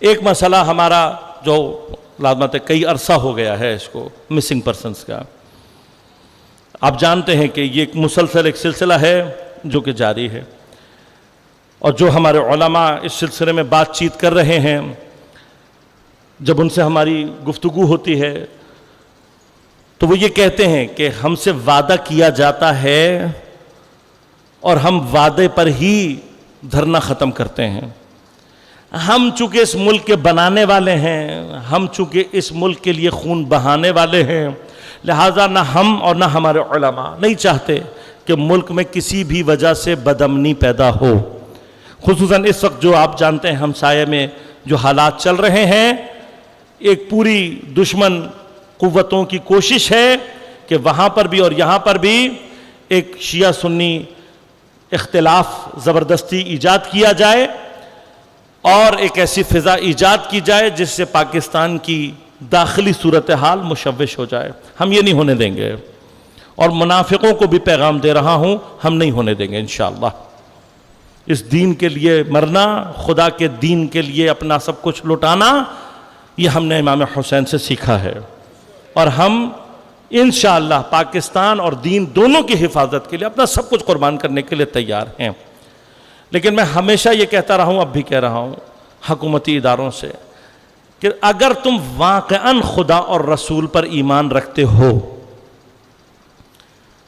ایک مسئلہ ہمارا جو لازمت ہے کئی عرصہ ہو گیا ہے اس کو مسنگ پرسنز کا. آپ جانتے ہیں کہ یہ ایک مسلسل ایک سلسلہ ہے جو کہ جاری ہے، اور جو ہمارے علماء اس سلسلے میں بات چیت کر رہے ہیں، جب ان سے ہماری گفتگو ہوتی ہے تو وہ یہ کہتے ہیں کہ ہم سے وعدہ کیا جاتا ہے اور ہم وعدے پر ہی دھرنا ختم کرتے ہیں. ہم چونکہ اس ملک کے بنانے والے ہیں، ہم چونکہ اس ملک کے لیے خون بہانے والے ہیں، لہٰذا نہ ہم اور نہ ہمارے علماء نہیں چاہتے کہ ملک میں کسی بھی وجہ سے بدامنی پیدا ہو. خصوصاً اس وقت جو آپ جانتے ہیں ہمسائے میں جو حالات چل رہے ہیں، ایک پوری دشمن قوتوں کی کوشش ہے کہ وہاں پر بھی اور یہاں پر بھی ایک شیعہ سنی اختلاف زبردستی ایجاد کیا جائے اور ایک ایسی فضا ایجاد کی جائے جس سے پاکستان کی داخلی صورتحال مشوش ہو جائے. ہم یہ نہیں ہونے دیں گے، اور منافقوں کو بھی پیغام دے رہا ہوں، ہم نہیں ہونے دیں گے انشاءاللہ. اس دین کے لیے مرنا، خدا کے دین کے لیے اپنا سب کچھ لٹانا، یہ ہم نے امام حسین سے سیکھا ہے، اور ہم انشاءاللہ پاکستان اور دین دونوں کی حفاظت کے لیے اپنا سب کچھ قربان کرنے کے لیے تیار ہیں. لیکن میں ہمیشہ یہ کہتا رہا ہوں، اب بھی کہہ رہا ہوں حکومتی اداروں سے کہ اگر تم واقعاً خدا اور رسول پر ایمان رکھتے ہو،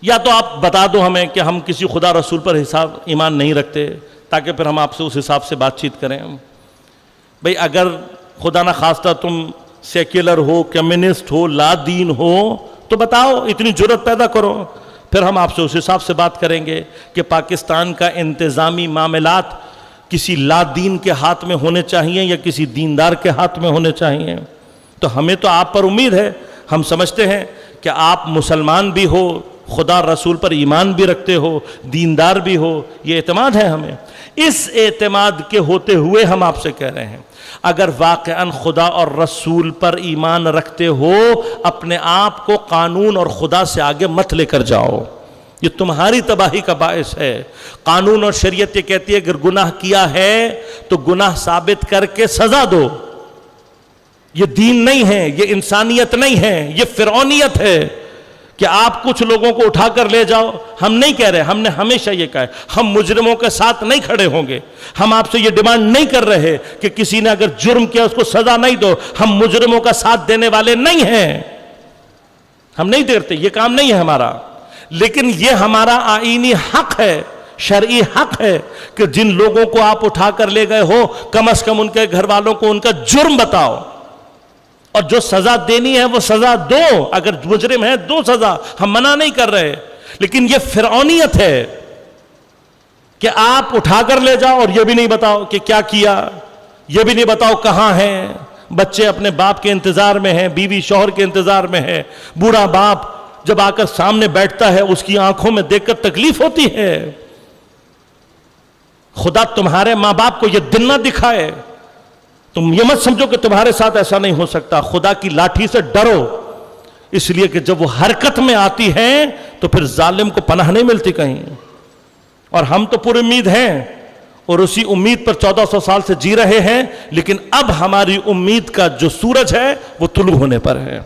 یا تو آپ بتا دو ہمیں کہ ہم کسی خدا رسول پر ایمان نہیں رکھتے، تاکہ پھر ہم آپ سے اس حساب سے بات چیت کریں. بھئی اگر خدا نہ خواستہ تم سیکولر ہو، کمیونسٹ ہو، لا دین ہو تو بتاؤ، اتنی جرت پیدا کرو، پھر ہم آپ سے اس حساب سے بات کریں گے کہ پاکستان کا انتظامی معاملات کسی لا دین کے ہاتھ میں ہونے چاہیے یا کسی دیندار کے ہاتھ میں ہونے چاہیے. تو ہمیں تو آپ پر امید ہے، ہم سمجھتے ہیں کہ آپ مسلمان بھی ہو، خدا رسول پر ایمان بھی رکھتے ہو، دیندار بھی ہو، یہ اعتماد ہے ہمیں. اس اعتماد کے ہوتے ہوئے ہم آپ سے کہہ رہے ہیں، اگر واقعاً خدا اور رسول پر ایمان رکھتے ہو، اپنے آپ کو قانون اور خدا سے آگے مت لے کر جاؤ. یہ تمہاری تباہی کا باعث ہے. قانون اور شریعت یہ کہتی ہے اگر گناہ کیا ہے تو گناہ ثابت کر کے سزا دو. یہ دین نہیں ہے، یہ انسانیت نہیں ہے، یہ فرعونیت ہے کہ آپ کچھ لوگوں کو اٹھا کر لے جاؤ. ہم نہیں کہہ رہے، ہم نے ہمیشہ یہ کہا ہے ہم مجرموں کے ساتھ نہیں کھڑے ہوں گے. ہم آپ سے یہ ڈیمانڈ نہیں کر رہے کہ کسی نے اگر جرم کیا اس کو سزا نہیں دو. ہم مجرموں کا ساتھ دینے والے نہیں ہیں، ہم نہیں دیتے، یہ کام نہیں ہے ہمارا. لیکن یہ ہمارا آئینی حق ہے، شرعی حق ہے کہ جن لوگوں کو آپ اٹھا کر لے گئے ہو کم از کم ان کے گھر والوں کو ان کا جرم بتاؤ، اور جو سزا دینی ہے وہ سزا دو. اگر مجرم ہے دو سزا، ہم منع نہیں کر رہے. لیکن یہ فرعونیت ہے کہ آپ اٹھا کر لے جاؤ اور یہ بھی نہیں بتاؤ کہ کیا کیا، یہ بھی نہیں بتاؤ کہاں ہیں. بچے اپنے باپ کے انتظار میں ہیں، بیوی شوہر کے انتظار میں ہے. بوڑھا باپ جب آ کر سامنے بیٹھتا ہے اس کی آنکھوں میں دیکھ کر تکلیف ہوتی ہے. خدا تمہارے ماں باپ کو یہ دن نہ دکھائے. تم یہ مت سمجھو کہ تمہارے ساتھ ایسا نہیں ہو سکتا. خدا کی لاٹھی سے ڈرو، اس لیے کہ جب وہ حرکت میں آتی ہیں تو پھر ظالم کو پناہ نہیں ملتی کہیں. اور ہم تو پوری امید ہیں اور اسی امید پر 1400 سال سے جی رہے ہیں. لیکن اب ہماری امید کا جو سورج ہے وہ طلوع ہونے پر ہے.